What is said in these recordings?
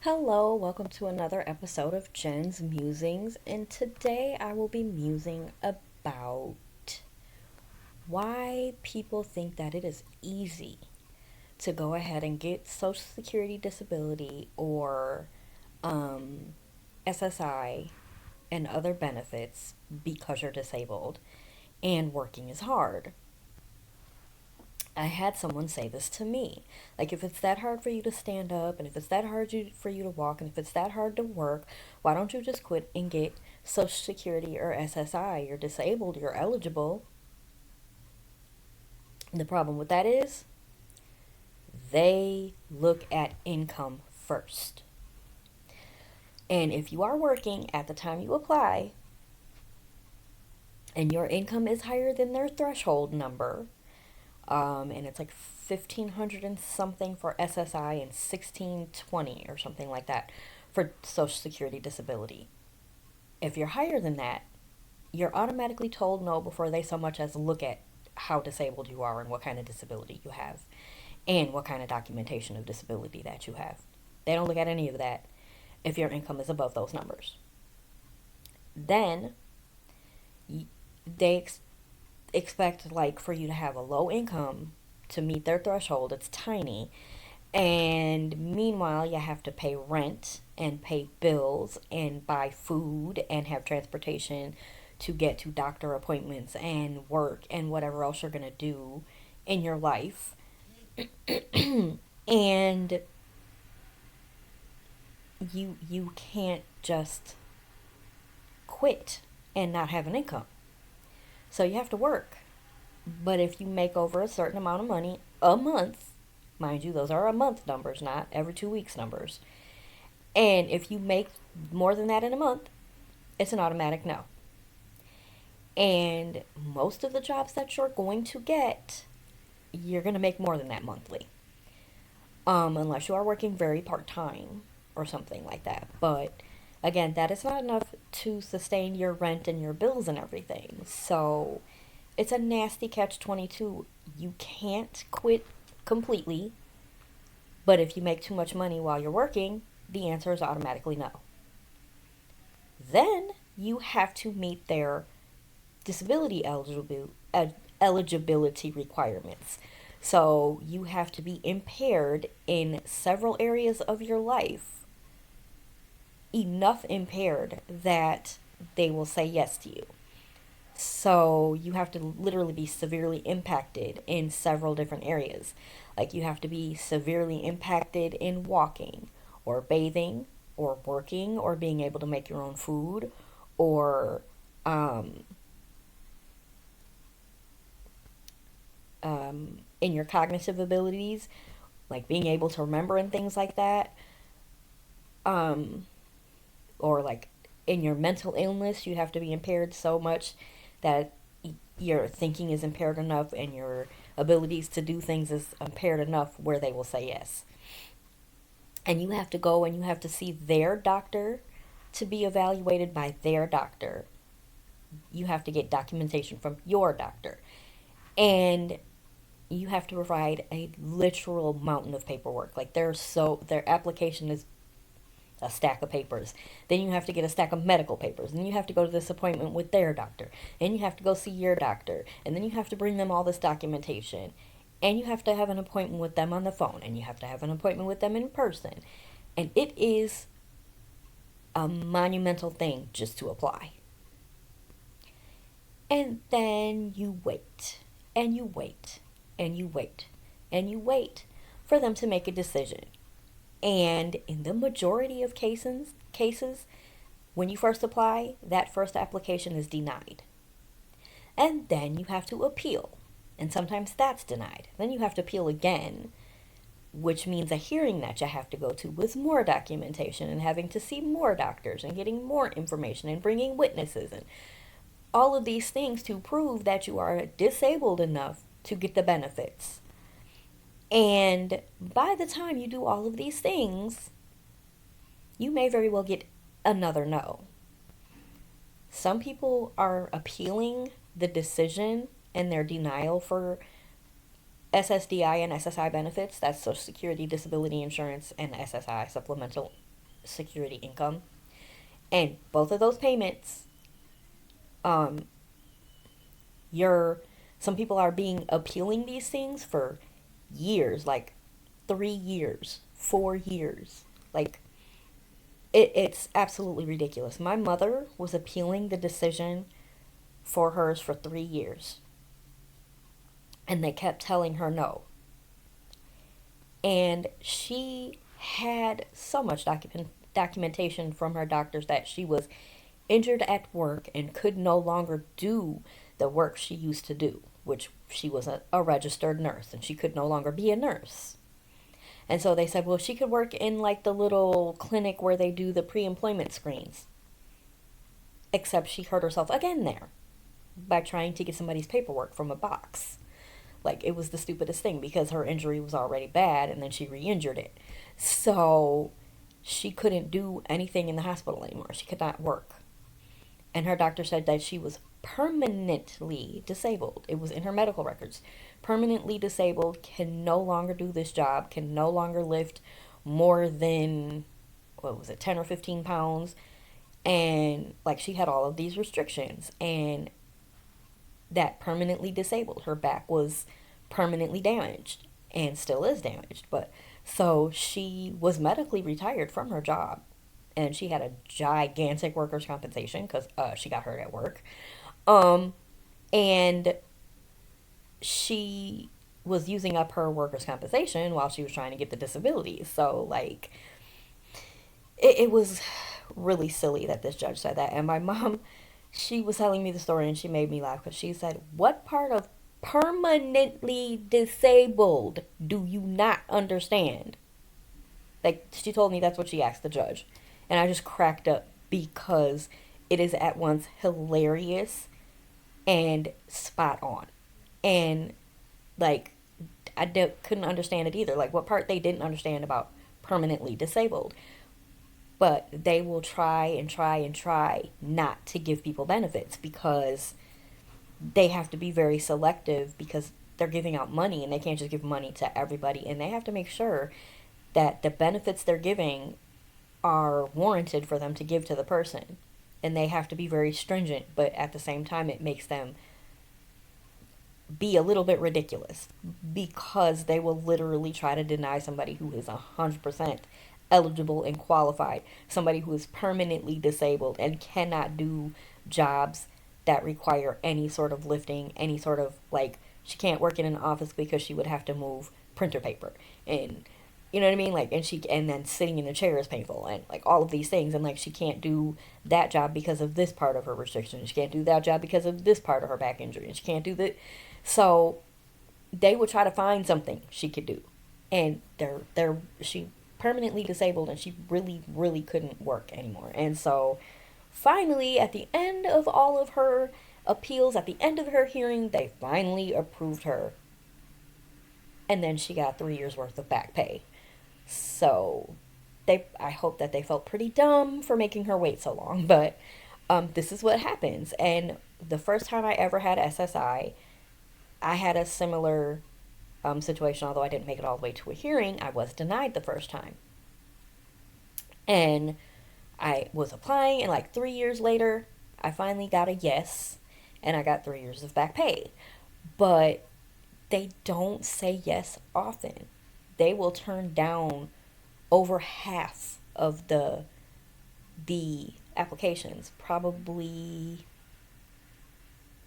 Hello, welcome to another episode of Jen's Musings, and today I will be musing about why people think that it is easy to go ahead and get Social Security disability or um, SSI and other benefits because you're disabled and working is hard. I had someone say this to me. Like, if it's that hard for you to stand up, and if it's that hard for you to walk, and if it's that hard to work, why don't you just quit and get Social Security or SSI? You're disabled, you're eligible. And the problem with that is they look at income first. And if you are working at the time you apply, and your income is higher than their threshold number, and it's like 1,500 and something for SSI and 1,620 or something like that for Social Security disability. If you're higher than that, you're automatically told no before they so much as look at how disabled you are and what kind of disability you have and what kind of documentation of disability that you have. They don't look at any of that if your income is above those numbers. Then they expect like for you to have a low income to meet their threshold. It's tiny. And meanwhile, you have to pay rent and pay bills and buy food and have transportation to get to doctor appointments and work and whatever else you're going to do in your life. And you can't just quit and not have an income. So you have to work. But if you make over a certain amount of money a month, mind you, those are a month numbers, not every 2 weeks numbers. And if you make more than that in a month, it's an automatic no. And most of the jobs that you're going to get, you're going to make more than that monthly. Unless you are working very part time or something like that. But again, that is not enough to sustain your rent and your bills and everything. So it's a nasty catch 22. You can't quit completely, but if you make too much money while you're working, the answer is automatically no. Then you have to meet their disability eligibility requirements. So you have to be impaired in several areas of your life, enough impaired that they will say yes to you. So you have to literally be severely impacted in several different areas. Like you have to be severely impacted in walking or bathing or working or being able to make your own food or um, in your cognitive abilities, like being able to remember and things like that. Um, or like in your mental illness, you have to be impaired so much that your thinking is impaired enough and your abilities to do things is impaired enough where they will say yes. And you have to go and you have to see their doctor to be evaluated by their doctor. You have to get documentation from your doctor. And you have to provide a literal mountain of paperwork. Like their application is a stack of papers. Then you have to get a stack of medical papers. And you have to go to this appointment with their doctor. And you have to go see your doctor. And then you have to bring them all this documentation. And you have to have an appointment with them on the phone. And you have to have an appointment with them in person. And it is a monumental thing just to apply. And then you wait. And you wait. And you wait. And you wait for them to make a decision. And in the majority of cases, when you first apply, that first application is denied. And then you have to appeal. And sometimes that's denied. Then you have to appeal again, which means a hearing that you have to go to with more documentation and having to see more doctors and getting more information and bringing witnesses and all of these things to prove that you are disabled enough to get the benefits. And by the time you do all of these things, you may very well get another no. Some people are appealing the decision and their denial for SSDI and SSI benefits. That's Social Security Disability Insurance and SSI supplemental security income. And both of those payments, um, you're some people are being appealing these things for years, like 3 years, 4 years. Like it's absolutely ridiculous. My mother was appealing the decision for hers for 3 years, and they kept telling her no. And she had so much documentation from her doctors that she was injured at work and could no longer do the work she used to do, which she was a registered nurse and she could no longer be a nurse. And so they said, well, she could work in like the little clinic where they do the pre employment screens. Except she hurt herself again there by trying to get somebody's paperwork from a box. Like, it was the stupidest thing because her injury was already bad and then she re injured it. So she couldn't do anything in the hospital anymore. She could not work. And her doctor said that she was permanently disabled. It was in her medical records. Permanently disabled, can no longer do this job, can no longer lift more than, what was it, 10 or 15 pounds. And like she had all of these restrictions. And that permanently disabled. Her back was permanently damaged and still is damaged. But so she was medically retired from her job. And she had a gigantic workers' compensation because she got hurt at work. Um, and she was using up her workers' compensation while she was trying to get the disability. So, like, it was really silly that this judge said that. And my mom, she was telling me the story and she made me laugh because she said, what part of permanently disabled do you not understand? Like, she told me that's what she asked the judge. And I just cracked up because it is at once hilarious and spot on. And, like, couldn't understand it either. Like, what part they didn't understand about permanently disabled. But they will try and try and try not to give people benefits because they have to be very selective because they're giving out money and they can't just give money to everybody. And they have to make sure that the benefits they're giving are warranted for them to give to the person. And they have to be very stringent, but at the same time, it makes them be a little bit ridiculous because they will literally try to deny somebody who is 100% eligible and qualified, somebody who is permanently disabled and cannot do jobs that require any sort of lifting, any sort of, like, she can't work in an office because she would have to move printer paper, and you know what I mean, like, and then sitting in the chair is painful, and like all of these things, and like she can't do that job because of this part of her restriction, she can't do that job because of this part of her back injury, and she can't do that. So they would try to find something she could do, and she permanently disabled and she really couldn't work anymore. And so finally, at the end of all of her appeals, at the end of her hearing, they finally approved her, and then she got 3 years worth of back pay. So I hope that they felt pretty dumb for making her wait so long, but this is what happens. And the first time I ever had SSI, I had a similar situation. Although I didn't make it all the way to a hearing, I was denied the first time. And I was applying, and like 3 years later, I finally got a yes, and I got 3 years of back pay. But they don't say yes often. They will turn down over half of the applications. Probably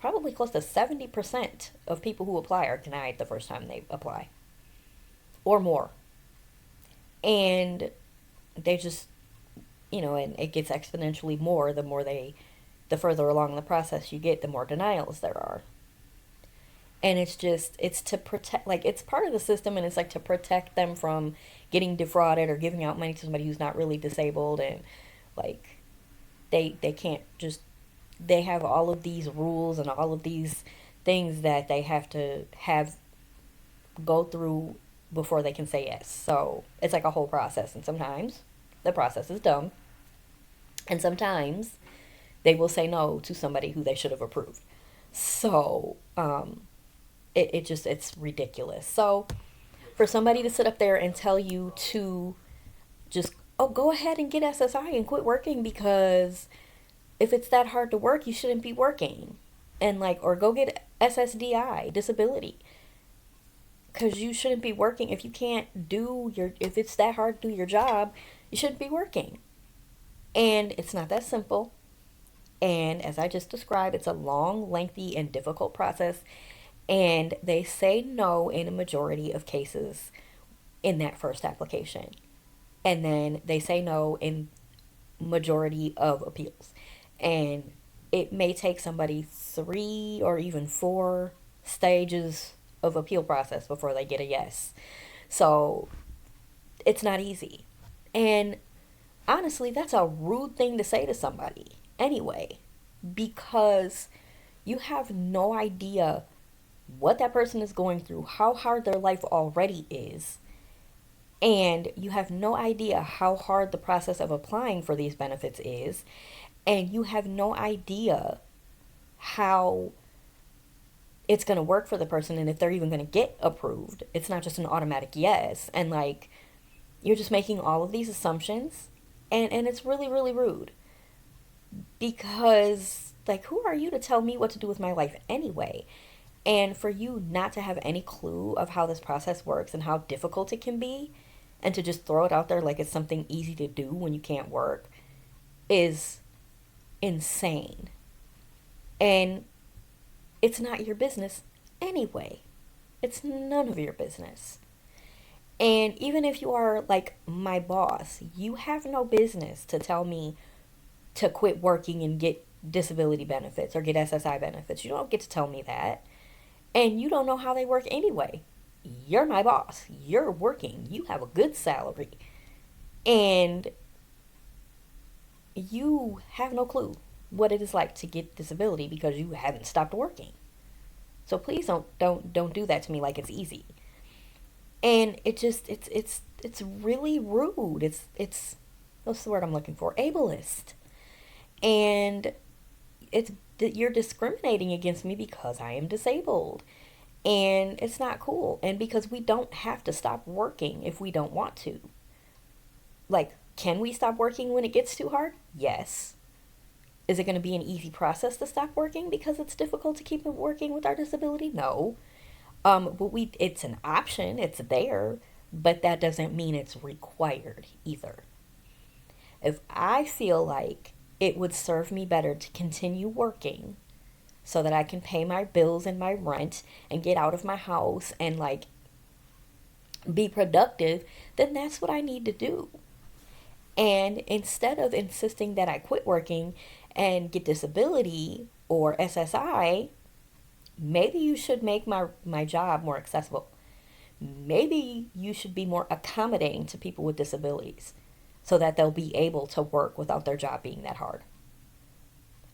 close to 70% of people who apply are denied the first time they apply, or more. And they just, and it gets exponentially more the further along the process you get, the more denials there are. And it's to protect, like, it's part of the system, and it's like to protect them from getting defrauded or giving out money to somebody who's not really disabled. And like they can't just, they have all of these rules and all of these things that they have to have go through before they can say yes. So it's like a whole process, and sometimes the process is dumb, and sometimes they will say no to somebody who they should have approved. So it's ridiculous. So for somebody to sit up there and tell you to just, oh, go ahead and get SSI and quit working, because if it's that hard to work, you shouldn't be working. And like, or go get SSDI, disability, because you shouldn't be working. If you can't do your, if it's that hard to do your job, you shouldn't be working. And it's not that simple. And as I just described, it's a long, lengthy, and difficult process. And they say no in a majority of cases in that first application. And then they say no in majority of appeals. And it may take somebody 3 or even 4 stages of appeal process before they get a yes. So it's not easy. And honestly, that's a rude thing to say to somebody anyway, because you have no idea what that person is going through, how hard their life already is, and you have no idea how hard the process of applying for these benefits is, and you have no idea how it's going to work for the person and if they're even going to get approved. It's not just an automatic yes. And like, you're just making all of these assumptions, and it's really, really rude, because like, who are you to tell me what to do with my life anyway? And for you not to have any clue of how this process works and how difficult it can be, and to just throw it out there like it's something easy to do when you can't work, is insane. And it's not your business anyway. It's none of your business. And even if you are like my boss, you have no business to tell me to quit working and get disability benefits or get SSI benefits. You don't get to tell me that. And you don't know how they work anyway. You're my boss. You're working. You have a good salary. And you have no clue what it is like to get disability because you haven't stopped working. So please don't do that to me like it's easy. And it's really rude. It's what's the word I'm looking for? Ableist. And it's you're discriminating against me because I am disabled. And it's not cool. And because we don't have to stop working if we don't want to. Like, can we stop working when it gets too hard? Yes. Is it going to be an easy process to stop working because it's difficult to keep working with our disability? No. But it's an option, it's there, but that doesn't mean it's required either. If I feel like it would serve me better to continue working so that I can pay my bills and my rent and get out of my house and like be productive, then that's what I need to do. And instead of insisting that I quit working and get disability or SSI, maybe you should make my job more accessible. Maybe you should be more accommodating to people with disabilities so that they'll be able to work without their job being that hard.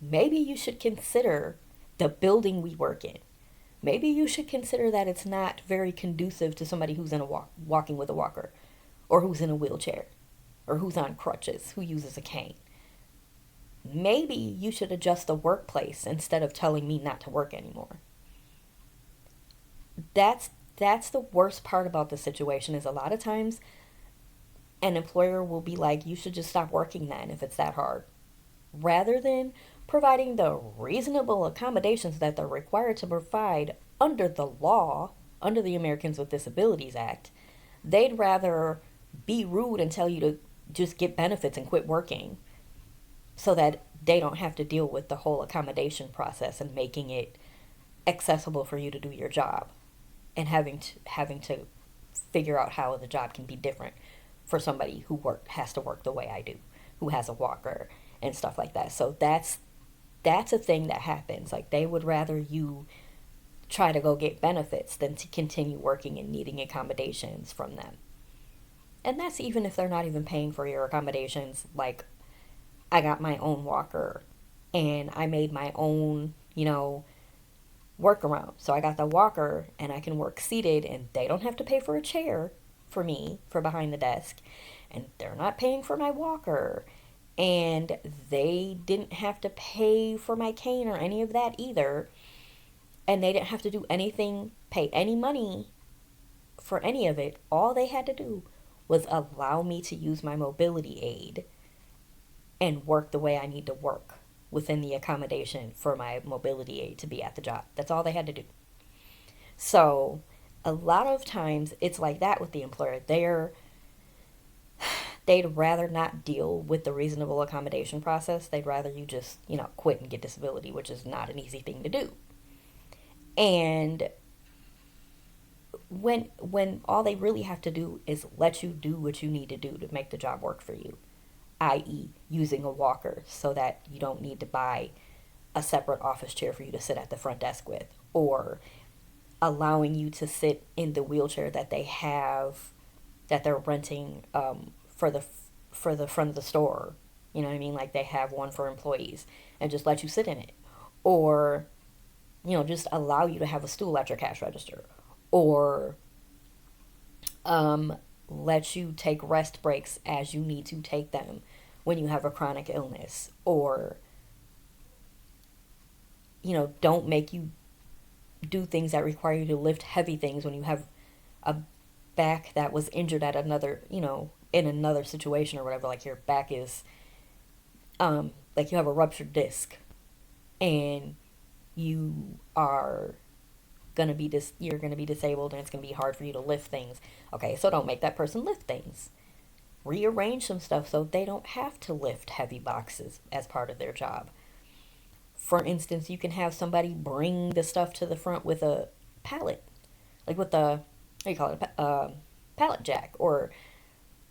Maybe you should consider the building we work in. Maybe you should consider that it's not very conducive to somebody who's in a walking with a walker, or who's in a wheelchair, or who's on crutches, who uses a cane. Maybe you should adjust the workplace instead of telling me not to work anymore. That's the worst part about the situation, is a lot of times an employer will be like, you should just stop working then if it's that hard, rather than providing the reasonable accommodations that they're required to provide under the law, under the Americans with Disabilities Act. They'd rather be rude and tell you to just get benefits and quit working so that they don't have to deal with the whole accommodation process and making it accessible for you to do your job, and having to figure out how the job can be different for somebody who has to work the way I do, who has a walker and stuff like that. So that's a thing that happens. Like, they would rather you try to go get benefits than to continue working and needing accommodations from them. And that's even if they're not even paying for your accommodations. Like, I got my own walker and I made my own, workaround. So I got the walker and I can work seated, and they don't have to pay for a chair for me for behind the desk, and they're not paying for my walker, and they didn't have to pay for my cane or any of that either, and they didn't have to do anything, pay any money for any of it. All they had to do was allow me to use my mobility aid and work the way I need to work within the accommodation for my mobility aid to be at the job. That's all they had to do. So a lot of times it's like that with the employer. They'd rather not deal with the reasonable accommodation process. They'd rather you just, quit and get disability, which is not an easy thing to do. And when all they really have to do is let you do what you need to do to make the job work for you, i.e., using a walker so that you don't need to buy a separate office chair for you to sit at the front desk with, or allowing you to sit in the wheelchair that they're renting for the front of the store. You know what I mean? Like they have one for employees and just let you sit in it, or just allow you to have a stool at your cash register, or let you take rest breaks as you need to take them when you have a chronic illness, or don't make you do things that require you to lift heavy things when you have a back that was injured at another, in another situation or whatever. Like your back is like you have a ruptured disc and you are you're gonna be disabled and it's gonna be hard for you to lift things. Okay, so don't make that person lift things. Rearrange some stuff so they don't have to lift heavy boxes as part of their job. For instance, you can have somebody bring the stuff to the front with a pallet, like with the, what do you call it, pallet jack, or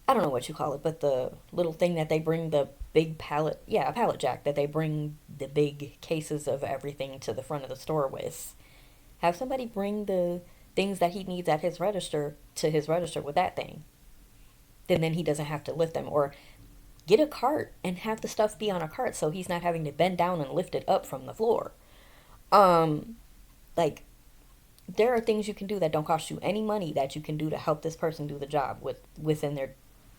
I don't know what you call it, but the little thing that they bring the big pallet, yeah, a pallet jack that they bring the big cases of everything to the front of the store with. Have somebody bring the things that he needs at his register to his register with that thing. Then he doesn't have to lift them. Or get a cart and have the stuff be on a cart so he's not having to bend down and lift it up from the floor. Like there are things you can do that don't cost you any money that you can do to help this person do the job within their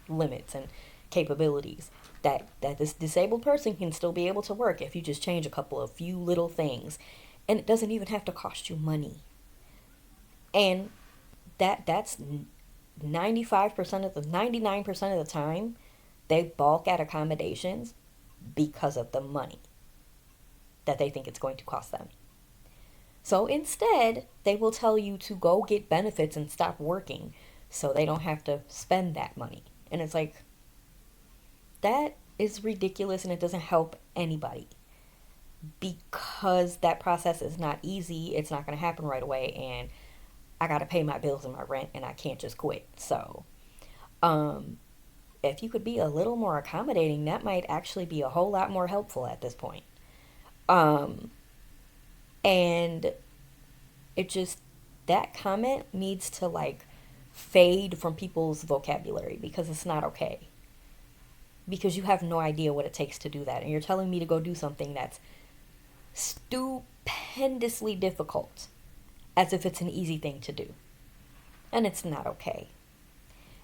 limits and capabilities. That this disabled person can still be able to work if you just change a few little things. And it doesn't even have to cost you money. And that's 95% of the 99% of the time they balk at accommodations because of the money that they think it's going to cost them. So instead, they will tell you to go get benefits and stop working so they don't have to spend that money. And it's like, that is ridiculous and it doesn't help anybody. Because that process is not easy, it's not going to happen right away, and I got to pay my bills and my rent, and I can't just quit. So, if you could be a little more accommodating, that might actually be a whole lot more helpful at this point. And it just, that comment needs to like fade from people's vocabulary because it's not okay. Because you have no idea what it takes to do that, and you're telling me to go do something that's stupendously difficult as if it's an easy thing to do. And it's not okay.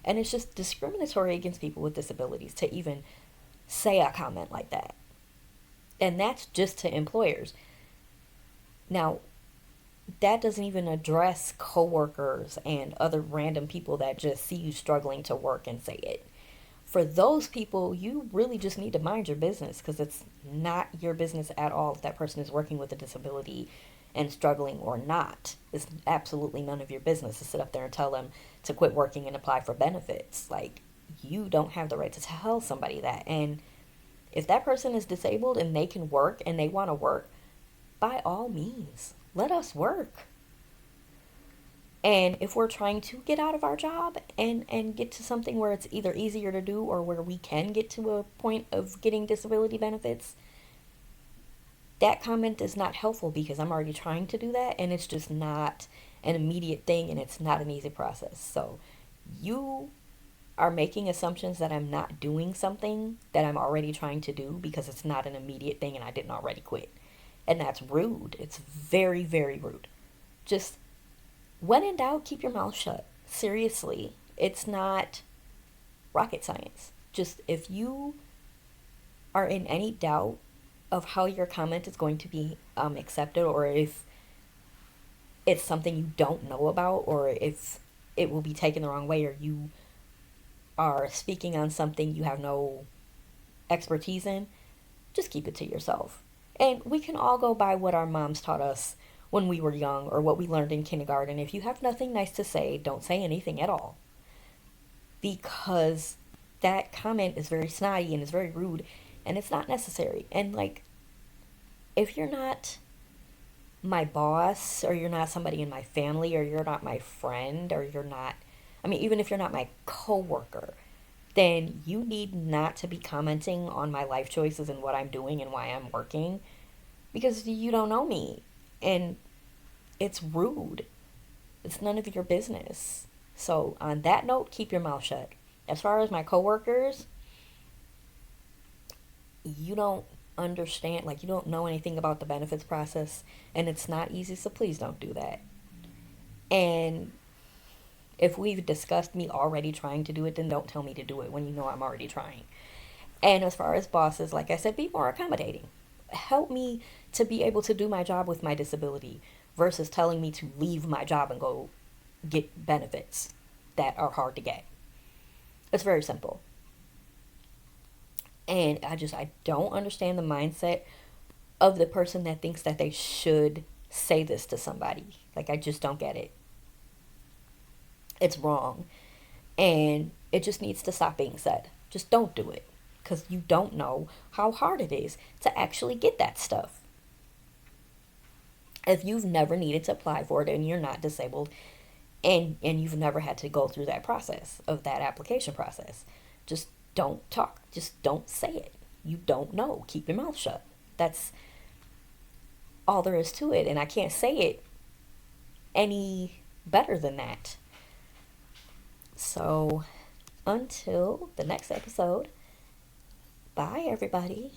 And it's just discriminatory against people with disabilities to even say a comment like that. And that's just to employers. Now, that doesn't even address coworkers and other random people that just see you struggling to work and say it. For those people, you really just need to mind your business because it's not your business at all if that person is working with a disability and struggling or not. It's absolutely none of your business to sit up there and tell them to quit working and apply for benefits. Like, you don't have the right to tell somebody that. And if that person is disabled and they can work and they want to work, by all means, let us work. And if we're trying to get out of our job and get to something where it's either easier to do or where we can get to a point of getting disability benefits, that comment is not helpful because I'm already trying to do that and it's just not an immediate thing and it's not an easy process. So you are making assumptions that I'm not doing something that I'm already trying to do because it's not an immediate thing and I didn't already quit. And that's rude. It's very, very rude. Just when in doubt, keep your mouth shut. Seriously, it's not rocket science. Just if you are in any doubt of how your comment is going to be accepted, or if it's something you don't know about, or if it will be taken the wrong way, or you are speaking on something you have no expertise in, just keep it to yourself. And we can all go by what our moms taught us when we were young or what we learned in kindergarten. If you have nothing nice to say, don't say anything at all. Because that comment is very snotty and is very rude and it's not necessary. And like, if you're not my boss or you're not somebody in my family or you're not my friend or you're not, I mean, even if you're not my coworker, then you need not to be commenting on my life choices and what I'm doing and why I'm working because you don't know me. And it's rude. It's none of your business. So, on that note, keep your mouth shut. As far as my coworkers, you don't understand, like, you don't know anything about the benefits process, and it's not easy, so please don't do that. And if we've discussed me already trying to do it, then don't tell me to do it when you know I'm already trying. And as far as bosses, like I said, be more accommodating. Help me to be able to do my job with my disability versus telling me to leave my job and go get benefits that are hard to get. It's very simple. And I don't understand the mindset of the person that thinks that they should say this to somebody. Like, I just don't get it. It's wrong. And it just needs to stop being said. Just don't do it. Because you don't know how hard it is to actually get that stuff. If you've never needed to apply for it and you're not disabled and you've never had to go through that process of that application process, just don't talk. Just don't say it. You don't know. Keep your mouth shut. That's all there is to it. And I can't say it any better than that. So, until the next episode, bye, everybody.